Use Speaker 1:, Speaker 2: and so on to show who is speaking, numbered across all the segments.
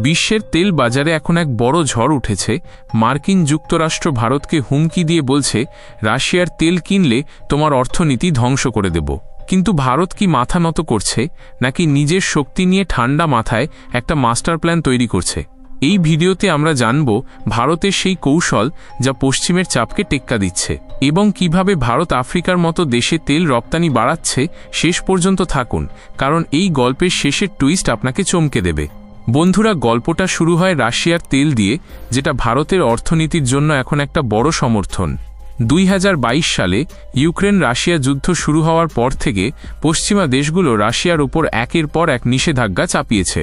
Speaker 1: বিশ্বের তেল বাজারে এখন এক বড় ঝড় উঠেছে। মার্কিন যুক্তরাষ্ট্র ভারতকে হুমকি দিয়ে বলছে, রাশিয়ার তেল কিনলে তোমার অর্থনীতি ধ্বংস করে দেব। কিন্তু ভারত কি মাথা নত করছে, নাকি নিজের শক্তি নিয়ে ঠান্ডা মাথায় একটা মাস্টার প্ল্যান তৈরি করছে? এই ভিডিওতে আমরা জানব ভারতের সেই কৌশল যা পশ্চিমের চাপকে টেক্কা দিচ্ছে, এবং কিভাবে ভারত আফ্রিকার মতো দেশে তেল রপ্তানি বাড়াচ্ছে। শেষ পর্যন্ত থাকুন, কারণ এই গল্পের শেষের টুইস্ট আপনাকে চমকে দেবে। বন্ধুরা, গল্পটা শুরু হয় রাশিয়ার তেল দিয়ে, যেটা ভারতের অর্থনীতির জন্য এখন একটা বড় সমর্থন। 2022 সালে ইউক্রেন রাশিয়া যুদ্ধ শুরু হওয়ার পর থেকে পশ্চিমা দেশগুলো রাশিয়ার উপর একের পর এক নিষেধাজ্ঞা চাপিয়েছে।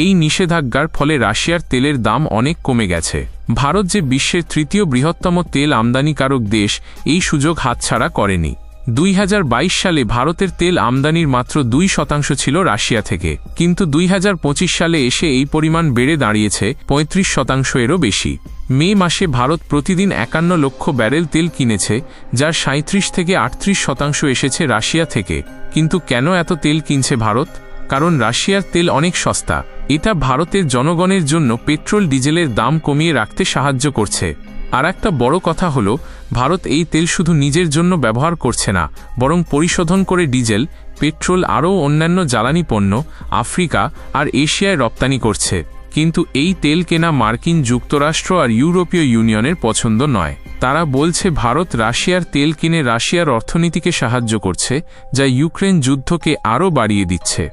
Speaker 1: এই নিষেধাজ্ঞার ফলে রাশিয়ার তেলের দাম অনেক কমে গেছে। ভারত, যে বিশ্বের তৃতীয় বৃহত্তম তেল আমদানিকারক দেশ, এই সুযোগ হাতছাড়া করেনি। 2022 সালে ভারতের তেল আমদানির মাত্র 2% ছিল রাশিয়া থেকে, কিন্তু 2025 সালে এসে এই পরিমাণ বেড়ে দাঁড়িয়েছে 35%-এরও বেশি। মে মাসে ভারত প্রতিদিন 51 লক্ষ ব্যারেল তেল কিনেছে, যার 37 থেকে 38% এসেছে রাশিয়া থেকে। কিন্তু কেন এত তেল কিনছে ভারত? কারণ রাশিয়ার তেল অনেক সস্তা। এটা ভারতের জনগণের জন্য পেট্রোল ডিজেলের দাম কমিয়ে রাখতে সাহায্য করছে। আর একটা বড় কথা হলো, ভারত এই তেল শুধু নিজের জন্য ব্যবহার করছে না, বরং পরিশোধন করে ডিজেল, পেট্রোল আরও অন্যান্য জ্বালানি পণ্য আফ্রিকা আর এশিয়ায় রপ্তানি করছে। কিন্তু এই তেল কেনা মার্কিন যুক্তরাষ্ট্র আর ইউরোপীয় ইউনিয়নের পছন্দ নয়। তারা বলছে ভারত রাশিয়ার তেল কিনে রাশিয়ার অর্থনীতিকে সাহায্য করছে, যা ইউক্রেন যুদ্ধকে আরও বাড়িয়ে দিচ্ছে।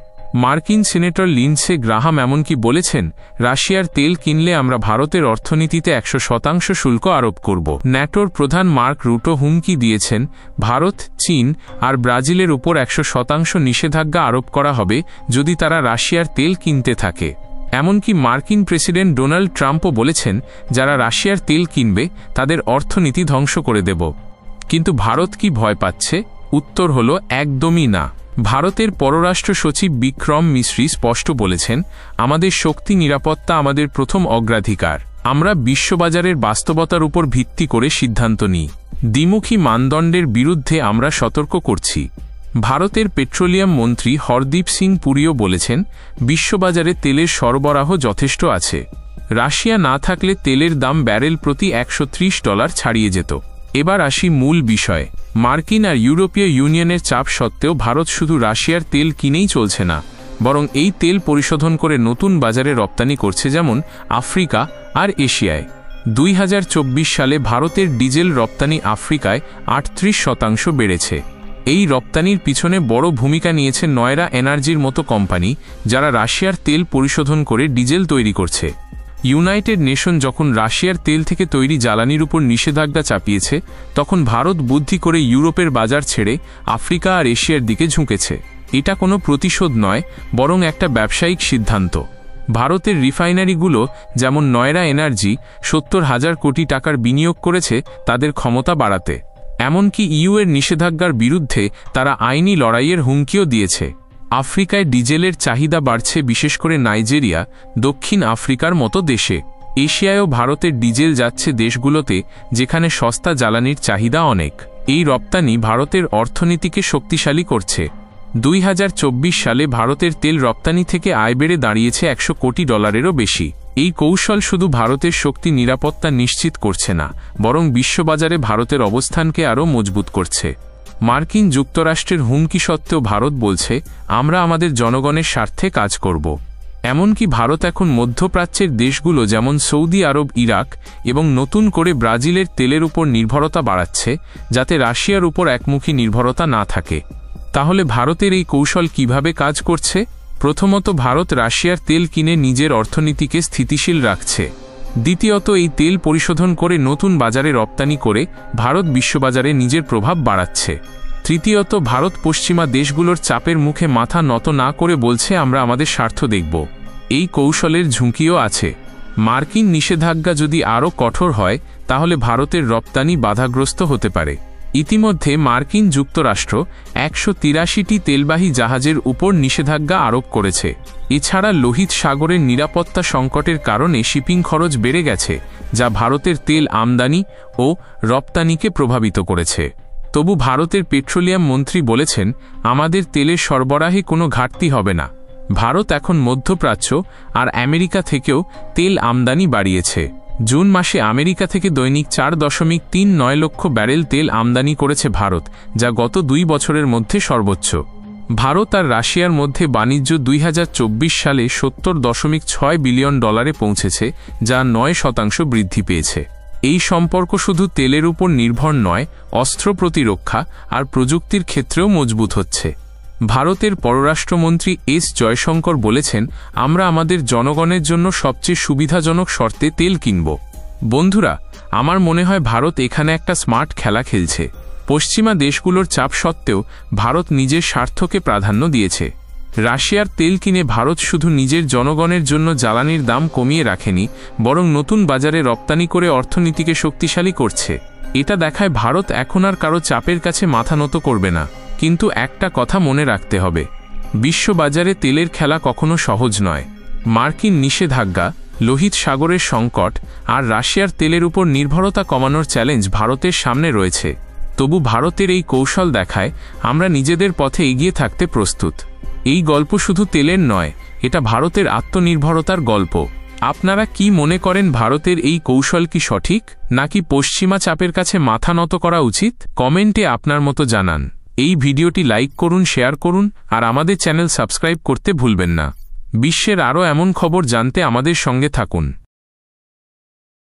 Speaker 1: মার্কিন সিনেটর লিন্ডসে গ্রাহাম এমনকি বলেছেন, রাশিয়ার তেল কিনলে আমরা ভারতের অর্থনীতিতে 100% শুল্ক আরোপ করব। ন্যাটোর প্রধান মার্ক রুটো হুমকি দিয়েছেন, ভারত, চীন আর ব্রাজিলের উপর 100% নিষেধাজ্ঞা আরোপ করা হবে যদি তারা রাশিয়ার তেল কিনতে থাকে। এমনকি মার্কিন প্রেসিডেন্ট ডোনাল্ড ট্রাম্পও বলেছেন, যারা রাশিয়ার তেল কিনবে তাদের অর্থনীতি ধ্বংস করে দেব। কিন্তু ভারত কি ভয় পাচ্ছে? উত্তর হলো একদমই না। ভারতের পররাষ্ট্র সচিব বিক্রম মিশ্রি স্পষ্ট বলেছেন, আমাদের শক্তি নিরাপত্তা আমাদের প্রথম অগ্রাধিকার। আমরা বিশ্ববাজারের বাস্তবতার উপর ভিত্তি করে সিদ্ধান্ত নিই। দ্বিমুখী মানদণ্ডের বিরুদ্ধে আমরা সতর্ক করছি। ভারতের পেট্রোলিয়াম মন্ত্রী হরদীপ সিং পুরীও বলেছেন, বিশ্ববাজারে তেলের সরবরাহ যথেষ্ট আছে। রাশিয়া না থাকলে তেলের দাম ব্যারেল প্রতি $130 ছাড়িয়ে যেত। এবার আসি মূল বিষয়ে। মার্কিন আর ইউরোপীয় ইউনিয়নের চাপ সত্ত্বেও ভারত শুধু রাশিয়ার তেল কিনেই চলছে না, বরং এই তেল পরিশোধন করে নতুন বাজারে রপ্তানি করছে, যেমন আফ্রিকা আর এশিয়ায়। 2024 সালে ভারতের ডিজেল রপ্তানি আফ্রিকায় 38% বেড়েছে। এই রপ্তানির পিছনে বড় ভূমিকা নিয়েছে নয়রা এনার্জির মতো কোম্পানি, যারা রাশিয়ার তেল পরিশোধন করে ডিজেল তৈরি করছে। ইউনাইটেড নেশন যখন রাশিয়ার তেল থেকে তৈরি জ্বালানির উপর নিষেধাজ্ঞা চাপিয়েছে, তখন ভারত বুদ্ধি করে ইউরোপের বাজার ছেড়ে আফ্রিকা আর এশিয়ার দিকে ঝুঁকেছে। এটা কোনো প্রতিশোধ নয়, বরং একটা ব্যবসায়িক সিদ্ধান্ত। ভারতের রিফাইনারিগুলো, যেমন নয়রা এনার্জি, 70,000 কোটি টাকার বিনিয়োগ করেছে তাদের ক্ষমতা বাড়াতে। এমনকি ইউএর নিষেধাজ্ঞার বিরুদ্ধে তারা আইনি লড়াইয়ের হুমকিও দিয়েছে। আফ্রিকায় ডিজেলের চাহিদা বাড়ছে, বিশেষ করে নাইজেরিয়া, দক্ষিণ আফ্রিকার মতো দেশে। এশিয়ায়ও ভারতের ডিজেল যাচ্ছে দেশগুলোতে যেখানে সস্তা জ্বালানির চাহিদা অনেক। এই রপ্তানি ভারতের অর্থনীতিকে শক্তিশালী করছে। 2024 সালে ভারতের তেল রপ্তানি থেকে আয় বেড়ে দাঁড়িয়েছে $100 কোটিরও বেশি। এই কৌশল শুধু ভারতের শক্তি নিরাপত্তা নিশ্চিত করছে না, বরং বিশ্ববাজারে ভারতের অবস্থানকে আরও মজবুত করছে। মার্কিন যুক্তরাষ্ট্রের হুমকি সত্ত্বেও ভারত বলছে, আমরা আমাদের জনগণের স্বার্থে কাজ করব। এমনকি ভারত এখন মধ্যপ্রাচ্যের দেশগুলো যেমন সৌদি আরব, ইরাক এবং নতুন করে ব্রাজিলের তেলের উপর নির্ভরতা বাড়াচ্ছে, যাতে রাশিয়ার উপর একমুখী নির্ভরতা না থাকে। তাহলে ভারতের এই কৌশল কিভাবে কাজ করছে? প্রথমত, ভারত রাশিয়ার তেল কিনে নিজের অর্থনীতিকে স্থিতিশীল রাখছে। দ্বিতীয়ত, এই তেল পরিশোধন করে নতুন বাজারে রপ্তানি করে ভারত বিশ্ববাজারে নিজের প্রভাব বাড়াচ্ছে। তৃতীয়ত, ভারত পশ্চিমা দেশগুলোর চাপের মুখে মাথা নত না করে বলছে, আমরা আমাদের স্বার্থ দেখব। এই কৌশলের ঝুঁকিও আছে। মার্কিন নিষেধাজ্ঞা যদি আরও কঠোর হয়, তাহলে ভারতের রপ্তানি বাধাগ্রস্ত হতে পারে। ইতিমধ্যে মার্কিন যুক্তরাষ্ট্র 183টি তেলবাহী জাহাজের উপর নিষেধাজ্ঞা আরোপ করেছে। এছাড়া লোহিত সাগরের নিরাপত্তা সংকটের কারণে শিপিং খরচ বেড়ে গেছে, যা ভারতের তেল আমদানি ও রপ্তানিকে প্রভাবিত করেছে। তবু ভারতের পেট্রোলিয়াম মন্ত্রী বলেছেন, আমাদের তেলের সরবরাহে কোনো ঘাটতি হবে না। ভারত এখন মধ্যপ্রাচ্য আর আমেরিকা থেকেও তেল আমদানি বাড়িয়েছে। জুন মাসে আমেরিকা থেকে দৈনিক 4.39 লক্ষ ব্যারেল তেল আমদানি করেছে ভারত, যা গত 2 বছরের মধ্যে সর্বোচ্চ। ভারত আর রাশিয়ার মধ্যে বাণিজ্য 2024 সালে $70.6 বিলিয়ন পৌঁছেছে, যা 9% বৃদ্ধি পেয়েছে। এই সম্পর্ক শুধু তেলের উপর নির্ভর নয়, অস্ত্র প্রতিরক্ষা আর প্রযুক্তির ক্ষেত্রেও মজবুত হচ্ছে। ভারতের পররাষ্ট্রমন্ত্রী এস জয়শঙ্কর বলেছেন, আমরা আমাদের জনগণের জন্য সবচেয়ে সুবিধাজনক শর্তে তেল কিনব। বন্ধুরা, আমার মনে হয় ভারত এখানে একটা স্মার্ট খেলা খেলছে। পশ্চিমা দেশগুলোর চাপ সত্ত্বেও ভারত নিজের স্বার্থকে প্রাধান্য দিয়েছে। রাশিয়ার তেল কিনে ভারত শুধু নিজের জনগণের জন্য জ্বালানির দাম কমিয়ে রাখেনি, বরং নতুন বাজারে রপ্তানি করে অর্থনীতিকে শক্তিশালী করছে। এটা দেখায় ভারত এখন আর কারো চাপের কাছে মাথা নত করবে না। কিন্তু একটা কথা মনে রাখতে হবে, বিশ্ববাজারে তেলের খেলা কখনো সহজ নয়। মার্কিন নিষেধাজ্ঞা, লোহিত সাগরের সংকট আর রাশিয়ার তেলের উপর নির্ভরতা কমানোর চ্যালেঞ্জ ভারতের সামনে রয়েছে। তবু ভারতের এই কৌশল দেখায় আমরা নিজেদের পথে এগিয়ে থাকতে প্রস্তুত। এই গল্প শুধু তেলের নয়, এটা ভারতের আত্মনির্ভরতার গল্প। আপনারা কি মনে করেন, ভারতের এই কৌশল কি সঠিক, নাকি পশ্চিমা চাপের কাছে মাথা নত করা উচিত? কমেন্টে আপনার মতো জানান। এই ভিডিওটি লাইক করুন, শেয়ার করুন আর আমাদের চ্যানেল সাবস্ক্রাইব করতে ভুলবেন না। বিশ্বের আরও এমন খবর জানতে আমাদের সঙ্গে থাকুন।